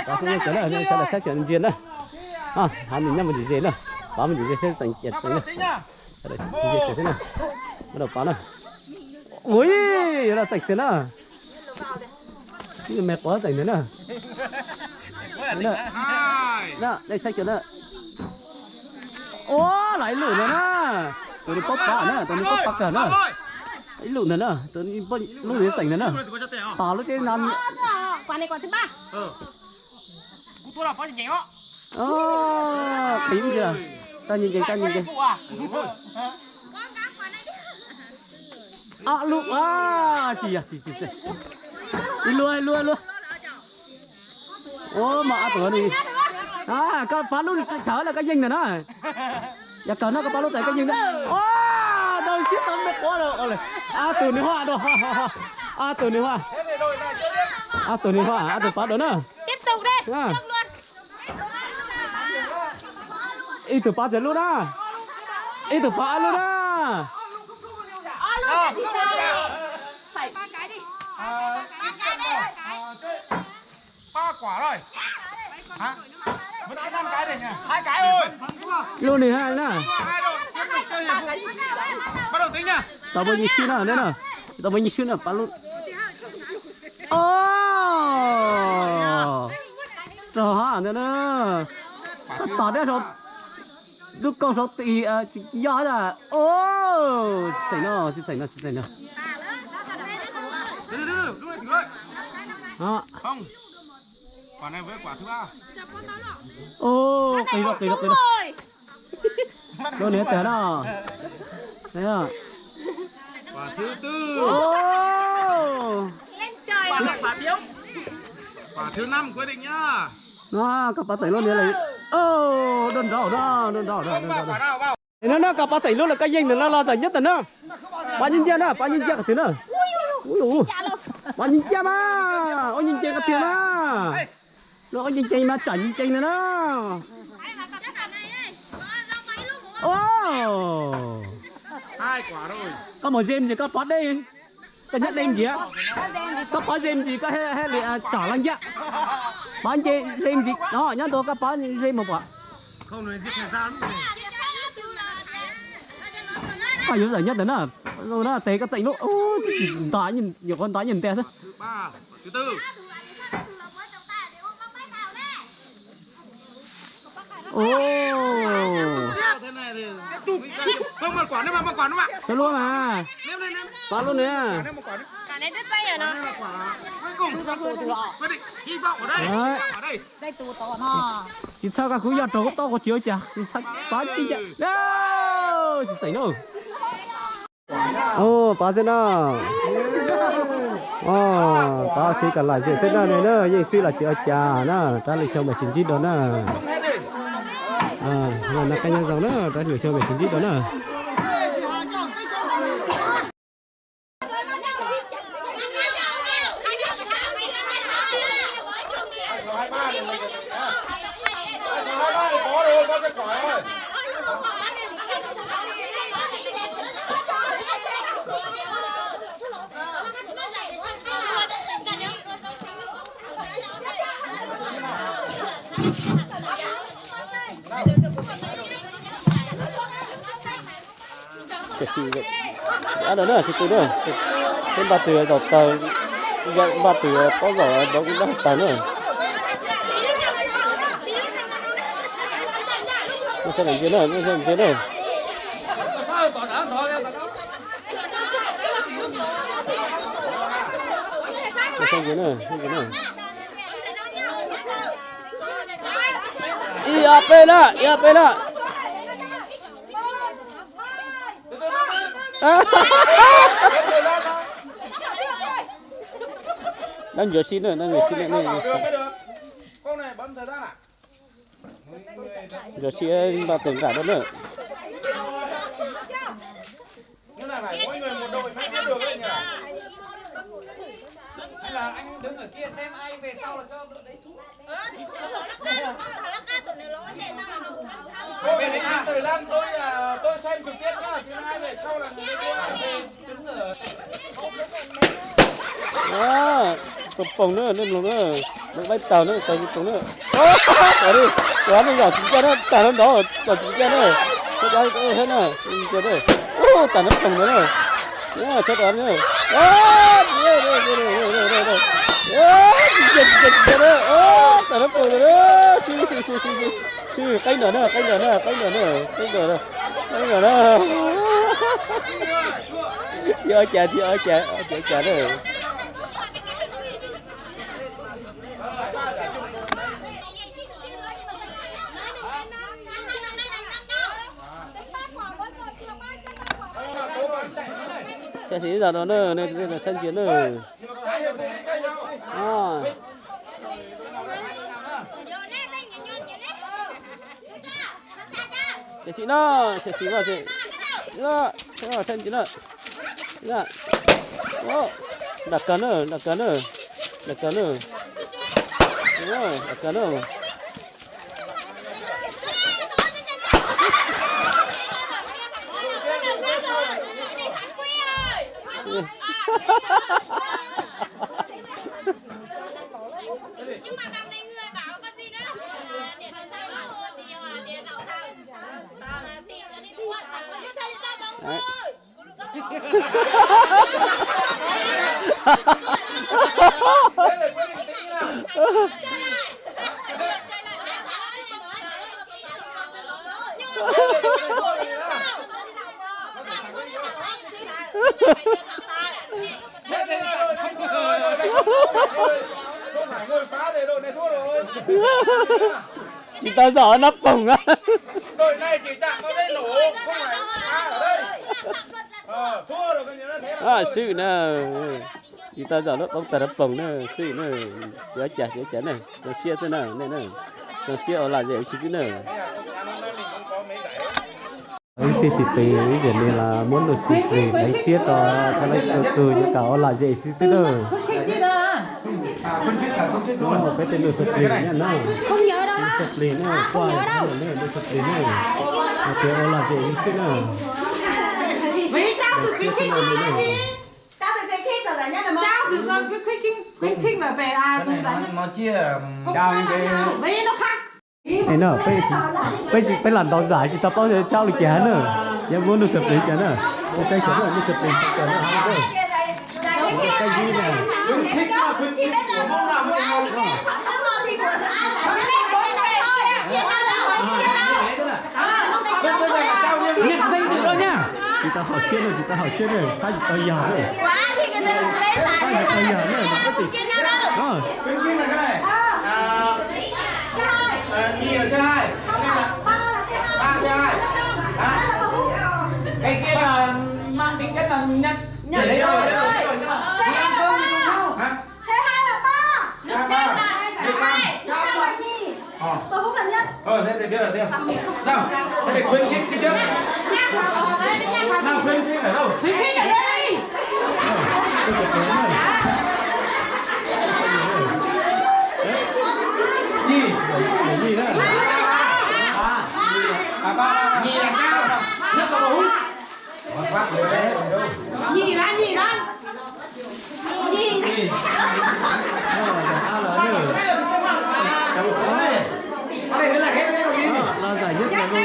có sẽ trở lại sau là sẽ chuyển viên đó hai mình nhắm một gì nữa bán một gì sẽ thành chẹt rồi nữa đây gì sẽ nào bắt đầu bán rồi ui là sạch thế nào mẹ quá sạch thế nào đó đây sạch chưa đó ô lại lủi nữa nè tôi đi bóc bả nữa tôi đi bóc bạc cả nữa ấy lủi nữa tôi đi bóc lủi để sạch nữa tao lúc cái nan quả này quả thứ ba tím chưa ta nhìn kìa lụ chỉ đi luôn ô mà tuổi đi các bán luôn chở là cái dinh này nó giờ cờ nó có bán luôn tại cái dinh đó đâu chiếc tấm mệt quá rồi từ này hoa đâu từ này hoa từ bán đó nữa tiếp tục đi luôn ý từ bán luôn á ý từ bán luôn á phải ba cái đi ba quả rồi hả vẫn ăn 5 cái này nhỉ 2 cái thôi luôn này hai nè hai rồi tiếp tục chơi hiệp vụ bắt đầu tính nha tao bao nhiêu xuyên nào nữa nè tao bao nhiêu xuyên nào bán luôn trời hả nữa nè tao đây rồi lúc con số tỷ gió là chảy nó không quả này với quả thứ ba kỳ lắm luôn nè té đó thấy à quả thứ tư lên trời quả biếu quả thứ 5 quyết định nhá các bạn thấy luôn nè là đơn đỏ quả nào vào nó các bạn thấy luôn là cái dinh nó là nhất là nó bao nhiêu tiền cái thứ nữa ui bao nhiêu tiền mà ôi nhìn tiền cái tiền mà nó nhìn tiền mà trả nhìn tiền nữa đó 2 quả rồi có một dêm gì có phát đây có nhất đêm gì á có phát dêm gì có hay là trả lăng dạ bán chơi dêm gì đó nhá tôi có bán dêm một quả không nói giết thời gian phải yếu giải nhất đấy nè rồi nó té cái chạy lúc tái nhìn nhiều con tái nhìn té thôi thứ 3 thứ 4 ô thế này thì tiếp tục Không một quả nữa mà, một quả nữa mà. Cho luôn mà. Ném lên ném. Toán luôn nè. Ném một quả nữa. Cả này đứt dây rồi nó. Quả cuối cùng quyết định hy vọng ở đây. Đấy. Ở đây. Chỉ sao cả khối giọt trâu to có chiếu chả. Chỉ sao bán đi chả. Đâu. Chỉ xảy đâu. Ô, phá xem nào. Ô, phá xí cả lại chuyện nào này nữa. Nhưng suy là chỉ ở trà nè. Ta lại cho mày xin chít đó nè. Rồi nó cái nhân dòng nữa. Ta lại cho mày xin chít đó nè. Cái gì vậy? Đó nữa, chỉ từ nữa. Thêm ba từ đọc tờ, ba từ có giỏi đọc đọc tờ nữa. Nó sẽ làm gì nữa, nó sẽ làm gì nữa. Nó sẽ làm gì nữa, làm gì nữa. IAP đó. Đang rửa xin nữa, này. Con này bấm thời gian à? Rửa xin vào tưởng cả đó nữa. Như này phải mỗi người một đội mới biết được đấy nhỉ? Hay là anh đứng ở kia xem ai về sau là cho đội đấy thua. Thời gian tôi xem trực tiếp nhá, chứ ai về sau là người Đứng ở Đó, tập phòng nữa, lên lồng nữa, nó bay tàu nữa, tàu phòng nữa. Đó đi, đó nó nhỏ chính kia đó, tàu nó đó, tàu chính kia nữa, cái đó cái hết nữa, chính kia nữa, tàu nó phòng nữa nữa, đó, chết đó nữa, đó, chính kia tàu nó phòng nữa, chứ cái nữa nữa, giờ chả nữa. Xe xí giờ đó nữa, này là sân chiến nữa. Xe xí nó, xe xí vào chị. Đó, xe vào sân chiến nữa. Đó. Đặt cân nữa. Đó, đặt cân nữa. Nhưng mà bằng này người bảo con gì nữa? Điện thoại sao mà chiều à, điện thoại thằng tiền cho đi mua thằng như thế thì tao bóng thôi. Không phải người phá thì đội này thua rồi. Chị ta giỏ nắp phòng á. Đội này chỉ chạm vào đây nổ, không phải phá ở đây. Thua rồi coi như thế là thôi. Sự nè. Chị ta giỏ nắp bóng tờ nắp phòng nè, sự nè. Chả này. Còn xe thế nào, này. Còn xe ở lại dễ chứ nè. Xí tì cái này là muốn được xí tì lấy chiết đó thay lấy cho từ những cả là dễ xí tì đó. Nó cái tên được xí tì nha nó. Không nhớ đâu á. Xí tì nó qua này được xí tì nó. Cái là dễ xí nó. Vì cháu từ khuyến khích mà đi. Cháu từ khuyến khích rồi là nhất là mà. Cháu từ giờ cứ khuyến khích là về à từ giờ. Nó chia trao những cái Vì nó khác. Này nó phải làm tao giải thì tao bao giờ trao được chán nữa. Em muốn được sập đấy chán nữa. Một cái chán nữa, sập đấy chán nữa. Cái gì nè? khuyến khích của môn nào môn nào. Nhận danh dự ta hỏi chuyện rồi, chúng ta hỏi chuyện rồi, phải chỉ tao giờ rồi. Quá thì người ta lấy giải Phải đi chỉ tao giờ thôi. nữa, nó có Chia nhau đâu. Đó. Khuyến khích là cái này. Xe hai. Nhì là xe 2. Ba là xe hai. 3 xe 2. Cái kia là mang tính chất là nhận Đấy rồi, đấy rồi. Xe đi ăn hai cơm là thì cùng ba. nhau. Hả? Xe hai là ba. Xe 3. Xe hai. Xe là nhì. Tôi không cần nhất. Thế thì biết rồi xem. Nào, thế thì khuyến khích đi trước. Nào, khuyến khích ở đâu? Khuyến khích ở đây. Nhì. Gì đó. Ba. Nhì là cao. Nhất là bún. Phát rồi đấy. Nhì ra. Nhì. Ở đây là hết đấy rồi. Là giải nhất là luôn.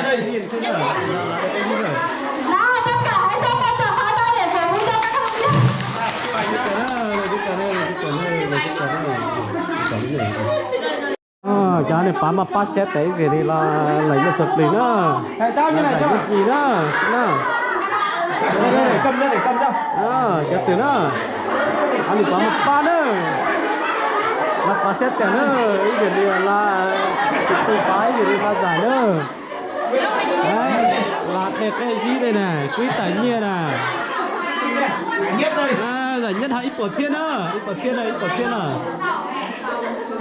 Đây nhìn thế nào? Là cái gì rồi? Nào, tất cả hãy cho con chào pháo tay để cổ vũ cho các học viên. Cha này phá mà phát xét đấy gì thì là lấy một sập liền đó. Tao như này cho. Gì đó? Đó. Để cầm cho. Đó, cha từ đó. Anh phá mà phá đó. Là phá xét tiền đó. Ý gì thì là tôi phá gì thì phá giải đó. Đấy, là cái gì đây này, quý tài nhiên à. Nhất đây. Giải nhất là ít bỏ thiên đó, ít bỏ thiên à.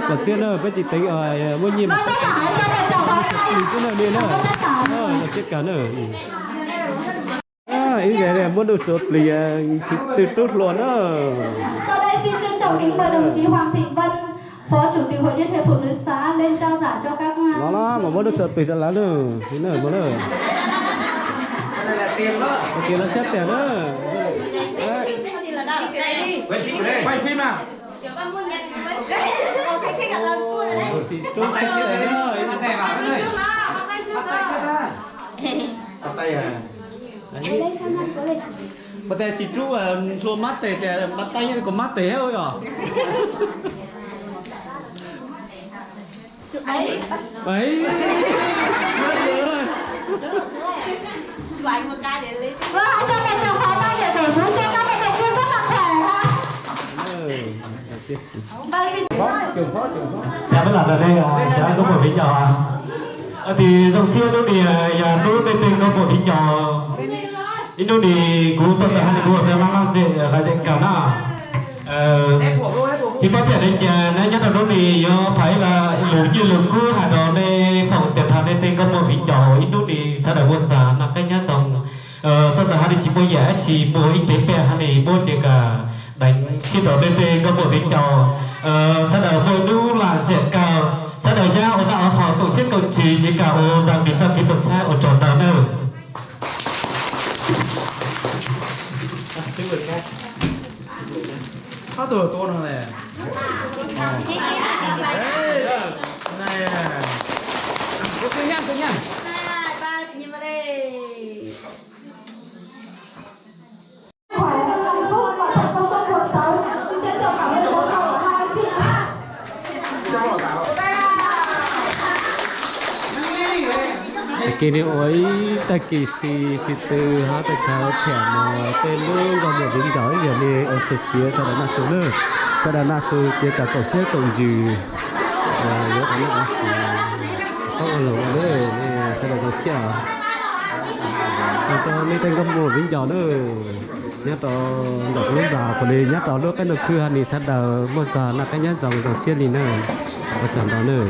Bỏ thiên đó, với chị tính ở mua nhiệm. Vâng, tất cả hãy cho con chào pháo tay. Mình cứ nói đi nữa. Tất cả. Nó sẽ cả nữa. Ý vậy này muốn được sốt thì từ tốt luôn đó. Sau đây xin trân trọng kính mời đồng chí Hoàng Thị Vân, Phó Chủ tịch Hội Liên hiệp Phụ nữ xã lên trao giải cho các Đó mà muốn được sốt thì sẽ lá nữa. Thế nữa, muốn nữa. Đây là tiền đó. Tiền nó xét tiền đó. Quay phim nào. Khuyến khích ở đây. Cua ở đây. Tôi xét tiền đó. Bắt tay vào đây. Bắt tay chưa ta? Bắt tay à. Mà tại chỉ chú thua mắt thì bắt tay như có mắt thế thôi à. Ấy. Ấy. Chụp ảnh một cái để lấy. Vâng, hãy cho con chào pháo tay để cổ vũ cho các vận động viên rất là khỏe ha. Vâng, xin Trường phó. Dạ mới làm ở đây dạ có một vính nhỏ thì dòng xe nó đi nhà nó đây tên có một vính nhỏ nó đi cú tôi sẽ hay đua theo mang dễ hay dễ cả nó chỉ có thể đến nhà nó nhất là nó đi phải là lũ cú hà đó đây phòng tiền thằng đây tên có một vính nhỏ nó đi sao đại quân giả là cái nhá dòng tôi sẽ hay chỉ mua giá chỉ mua ít tiền bè hay mua chỉ cả đánh xin đó đây tên có một vính nhỏ sau đó hồi đu là dễ cao sau đó nha ở đó họ tổ chức công chỉ cả ô rằng bị tập cái bậc cha ở tròn đó nữa Có từ tôn không này. Này. Tự nhiên. 2, 3, nhìn vào đây. khỏe, hạnh phúc và thành công trong cuộc sống. Xin trân trọng cảm ơn một khẩu hai anh chị. Kỳ này ối ta kỳ si từ ha ta chào thẻ mà tên luôn còn một dính giỏi giờ này ở sụt xía sau đó là số nữa sau đó là số kia cả cầu xe cộng dư nhớ anh ạ không có lỗi nữa sau đó là xe cho nên tên có một dính giỏi nữa nhát đó đọc lúc già của này nhát đó lúc cái nó khư hành thì sau đó một giờ là cái nhát dòng xe này nữa và chẳng đó nữa